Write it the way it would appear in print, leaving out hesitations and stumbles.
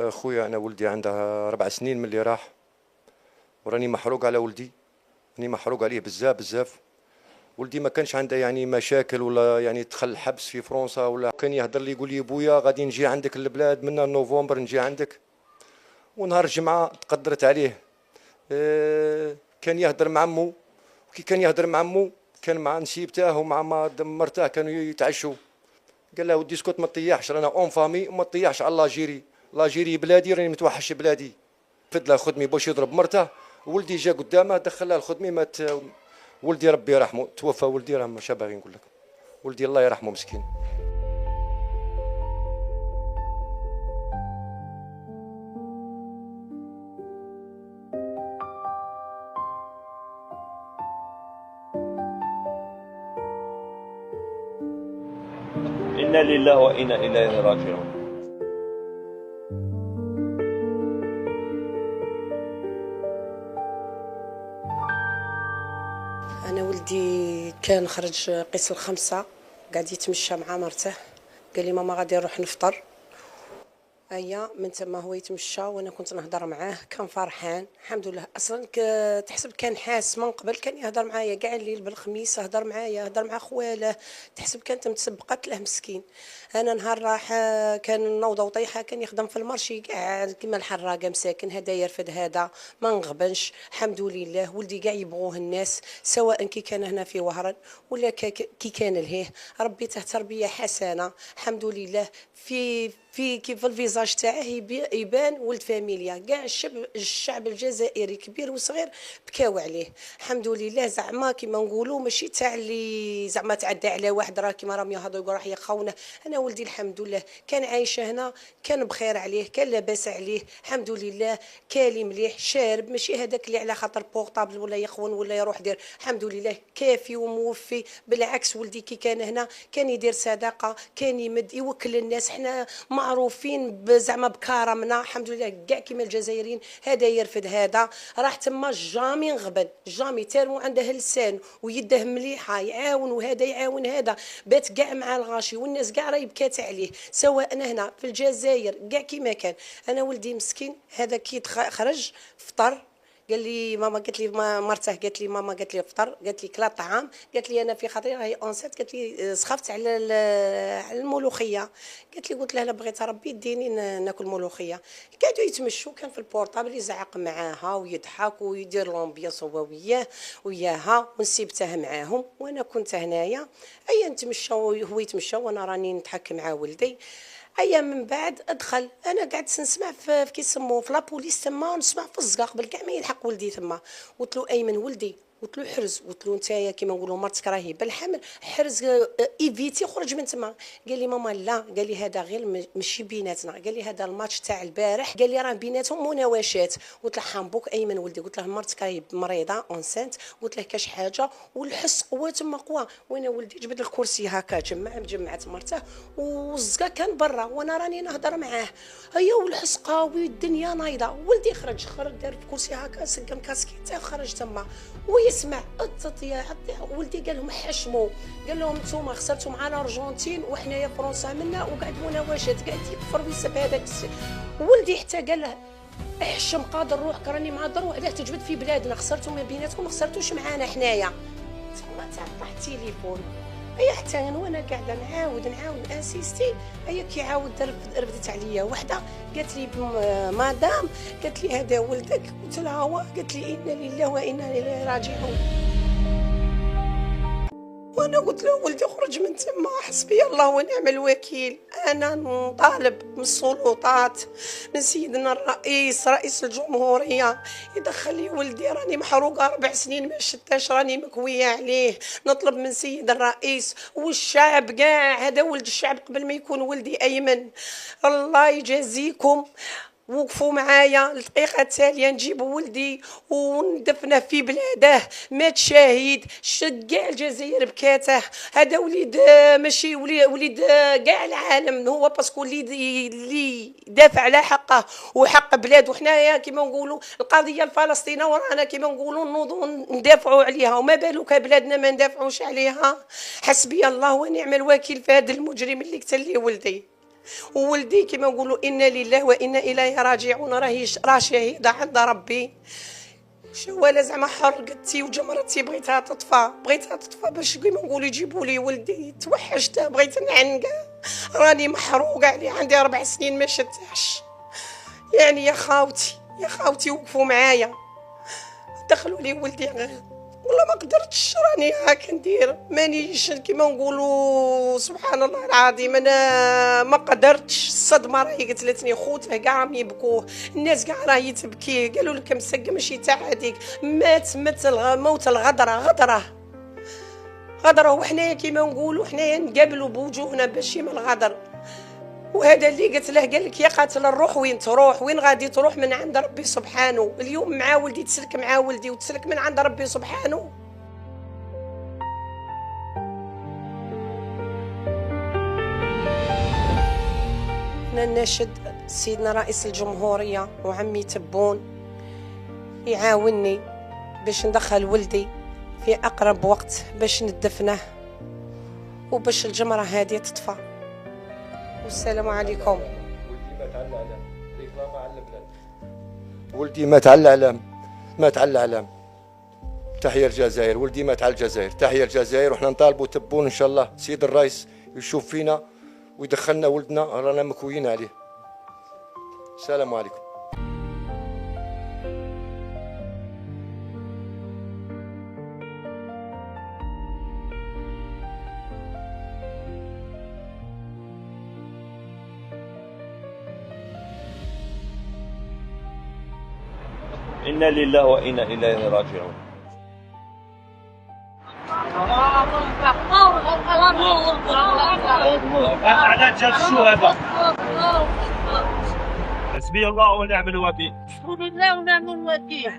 خويا انا ولدي عنده 4 سنين من اللي راح، وراني محروق على ولدي. راني محروق عليه بزاف بزاف. ولدي ما كانش عنده يعني مشاكل ولا يعني دخل الحبس في فرنسا، ولا كان يهضر لي يقول لي بويا غادي نجي عندك البلاد من نوفمبر نجي عندك. ونهار الجمعة تقدرت عليه. كان يهضر مع عمو، وكي كان يهضر مع عمو كان مع نسيبته ومع مرته كانوا يتعشوا. قال له ودي اسكت ما تطيحش، رانا اون فامي وما تطيحش على لاجيري. لاجيري بلادي، راني متوحش بلادي. فد له خدمي باش يضرب مرته. ولدي جا قدامه دخلها الخدمي مات. ولدي ربي يرحمه توفى. ولدي راه مش باغي نقول لك. ولدي الله يرحمه مسكين. إنا لله وإنا إليه راجعون. أنا ولدي كان خرج قيس الخمسة، قاعد يتمشى مع مرته. قال لي ماما غادي نروح نفطر. أيا من تما هو يتمشى وانا كنت نهضر معاه، كان فرحان الحمد لله. اصلا تحسب كان حاس من قبل، كان يهضر معايا كاع الليل بالخميس، هضر معايا، هضر مع خواله. تحسب كانت متسبقت له مسكين. انا نهار راح كان نوضه وطيحه، كان يخدم في المارشي كاع كيما الحراقه مساكن، هذا يرفد هذا ما نغبنش. الحمد لله ولدي كاع يبغوه الناس، سواء كي كان هنا في وهران ولا كي كان لهيه. ربيته تربيه حسنه الحمد لله. في كيف الفيزاج تاعه يبان ولد فاميليا. كاع الشعب الجزائري كبير وصغير بكاو عليه الحمد لله. زعما كيما نقولوا ماشي تاع اللي زعما تعدى على واحد راه كيما راهم يهضروا يقول راح يخونه. انا ولدي الحمد لله كان عايش هنا، كان بخير عليه، كان لاباس عليه الحمد لله. كالي مليح شارب، ماشي هذاك اللي على خاطر بورطابل ولا يخون ولا يروح دير. الحمد لله كافي وموفي. بالعكس ولدي كي كان هنا كان يدير صدقه، كان يمد يوكل الناس. حنا معروفين زعما بكرمنا الحمد لله كاع كيما الجزائريين. هذا يرفد هذا راح تما جامي نغبن، جامي تارمو عنده لسان ويده مليحه يعاون، وهذا يعاون هذا. بات كاع مع الغاشي والناس كاع راهي بكات عليه، سواء هنا في الجزائر كاع كيما كان. انا ولدي مسكين هذا كي خرج فطر، قال لي ماما، قالت لي مرته، قالت لي ماما، قالت لي فطر، قالت لي كلا طعام، قالت لي انا في خاطري راهي اونسيت، قالت لي سخفت على الملوخيه. قالت لي قلت لها لا بغيت ربي يديني ناكل ملوخيه. قعدوا يتمشوا، كان في البورطابل يزعق معاها ويضحك ويدير لومبيونس هو وياها، ونسيبته معاهم وانا كنت هنايا. ايا نتمشى وهو يتمشى وانا راني نضحك مع ولدي. ايام من بعد ادخل، انا قعدت نسمع في كيسموه في لابوليس تما، نسمع في الزقاق قبل كاع ما يلحق ولدي تما. قلت له ايمن ولدي، قلت له حرز، قلت له نتايا كيما نقولوا مرتك راهي بالحمل، حرز ايفيتي خرج من تما. قال لي ماما لا، قال لي هذا غير ماشي بيناتنا، قال لي هذا الماتش تاع البارح، قال لي راه بيناتهم مناوشات. قلت له حنبوك ايمن ولدي، قلت له مرتك راهي مريضه اونسنت، قلت له كاش حاجه والحس قوه تما قوه. وانا ولدي جبد الكرسي هكا جمعت مرته، والزقا كان برا وانا راني نهضر معاه. هيا والحس قوي الدنيا نايضه. ولدي خرج دار في كرسي هكا، سقم كاسكيته خرج تما ويسمع التطيع. ولدي قال لهم حشموا، قال لهم نتوما خسرتوا معنا الارجنتين وحنايا فرنسا منا وقعد مناوشات، قاعد يكفر ويسب هذاك ولدي حتى قال له احشم قادر روحك، راني معذر وعلاه تجبد في بلادنا، خسرتوا ما بيناتكم ما خسرتوش معانا حنايا. تما تعطى التليفون. اي حتى انا وانا قاعده نعاود اسيستي. اي كيعاود رفدت عليا وحده قالت لي مدام، قالت لي هذا ولدك، قلت لها هو، قالت لي انا لله وانا اليه راجعون. وانا قلت له ولدي خرج من تما، حسبي الله ونعم الوكيل. انا نطالب من السلطات، من سيدنا الرئيس، رئيس الجمهوريه، يدخل لي ولدي. راني محروقه 4 سنين ما شتاش، راني مكويه عليه. نطلب من سيد الرئيس والشعب كاع، هذا ولد الشعب قبل ما يكون ولدي ايمن. الله يجازيكم، وقفوا معايا الدقيقه التاليه نجيب ولدي وندفنه في بلاده. مات شهيد، شد كاع الجزائر بكاته. هذا وليد ماشي وليد كاع العالم، هو باسكو اللي دافع على حقه وحق بلاده. حنايا كيما نقولوا القضيه الفلسطينيه ورانا كيما نقولوا نوضوا ندافعوا عليها، وما بالك بلادنا ما ندافعوش عليها. حسبي الله ونعم الوكيل في هذا المجرم اللي قتل لي ولدي. وولدي كما نقولوا انا لله وانا اليه راجعون، راه شهيده عند ربي. ولا زعما حرقتي وجمرتي بغيتها تطفى باش كيما نقولوا يجيبوا لي ولدي. توحشت، بغيت نعنقه، راني محروقه عليه، عندي 4 سنين ما شدهش. يعني يا خاوتي وقفوا معايا، دخلوا لي ولدي. والله ما قدرتش، راني هاك ندير، مانيش كيما نقولوا سبحان الله العظيم. انا ما قدرتش، الصدمه راهي قتلتني. خوته كاع راهم يبكوه، الناس كاع راهي تبكي، قالوا لك مسقه ماشي تاع هذيك، مات موت الغدره. وحنايا كيما نقولوا حنايا نقابلوا بوجوهنا باش من الغدر. وهذا اللي قلت له، قال لك يا قاتل الروح وين تروح، وين غادي تروح من عند ربي سبحانه. اليوم مع ولدي تسلك مع ولدي وتسلك من عند ربي سبحانه. أنا ناشد سيدنا رئيس الجمهورية وعمي تبون يعاونني باش ندخل ولدي في أقرب وقت باش ندفنه وباش الجمرة هذه تطفى. والسلام عليكم. ولدي مات على الإعلام، مات على الإعلام. تحية الجزائر، ولدي مات على الجزائر، تحية الجزائر. وحنا نطالبوا تبون إن شاء الله سيد الرئيس يشوف فينا ويدخلنا ولدنا، رانا مكويين عليه. السلام عليكم. إنا لله وإنا إليه راجعون. على جد الشهداء. حسبي الله ونعم الوكيل. حسبي الله ونعم الوكيل.